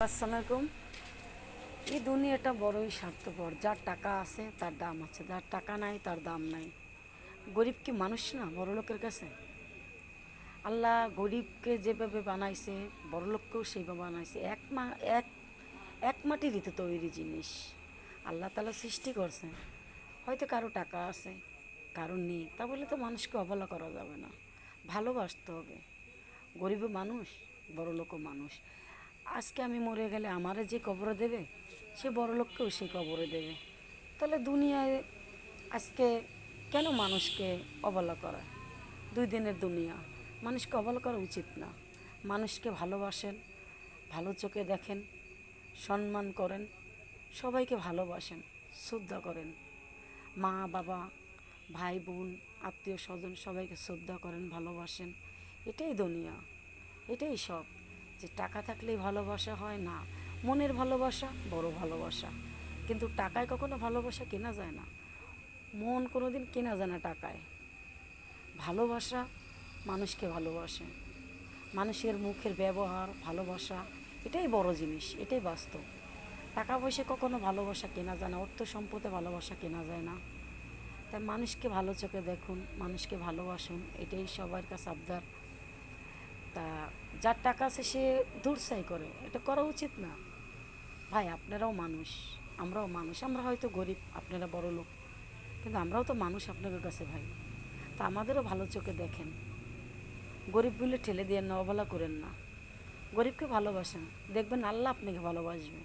আসসালামাইকুম। এই দুনিয়াটা বড়ই স্বার্থপর। যার টাকা আছে তার দাম আছে, যার টাকা নাই তার দাম নাই। গরিব কি মানুষ না বড়লোকের কাছে? আল্লাহ গরিবকে যেভাবে বানাইছে বড়লোককেও সেইভাবে বানাইছে। এক এক মাটিরই তো তৈরি জিনিস আল্লাহ তাআলা সৃষ্টি করছে। হয়তো কারো টাকা আছে, কারো নেই, তা বলে তো মানুষকে অবহেলা করা যাবে না, ভালোবাসতে হবে। গরিবও মানুষ, বড়লোকও মানুষ। আজকে আমি মরে গেলে আমারে যে কবরে দেবে, সে বড়লোককেও সেই কবরে দেবে। তাহলে দুনিয়ায় আজকে কেন মানুষকে অবহেলা করা? দুই দিনের দুনিয়া, মানুষকে অবহেলা করা উচিত না। মানুষকে ভালোবাসেন, ভালো চোখে দেখেন, সম্মান করেন, সবাইকে ভালোবাসেন, শ্রদ্ধা করেন। মা বাবা, ভাই বোন, আত্মীয় স্বজন সবাইকে শ্রদ্ধা করেন, ভালোবাসেন। এটাই দুনিয়া, এটাই সব। যে টাকা থাকলেই ভালোবাসা হয় না, মনের ভালোবাসা বড় ভালোবাসা। কিন্তু টাকায় কখনো ভালোবাসা কেনা যায় না, মন কোনো দিন কেনা যায় না টাকায়। ভালোবাসা মানুষকে ভালোবাসে, মানুষের মুখের ব্যবহার, ভালোবাসা, এটাই বড় জিনিস, এটাই বাস্তব। টাকা পয়সা কখনো ভালোবাসা কেনা যায় না, অর্থ সম্পদে ভালোবাসা কেনা যায় না। তাই মানুষকে ভালো চোখে দেখুন, মানুষকে ভালোবাসুন, এটাই সবার কাছে আবদার। তা যার টাকা আছে সে দূরসাই করে, এটা করা উচিত না। ভাই আপনারাও মানুষ, আমরাও মানুষ। আমরা হয়তো গরিব, আপনারা বড় লোক, কিন্তু আমরাও তো মানুষ আপনাদের কাছে ভাই। তা আমাদেরও ভালো চোখে দেখেন। গরিব বলে ঠেলে দিয়ে না, অবহেলা করেন না। গরিবকে ভালোবাসেন, দেখবেন আল্লাহ আপনাকে ভালোবাসবে।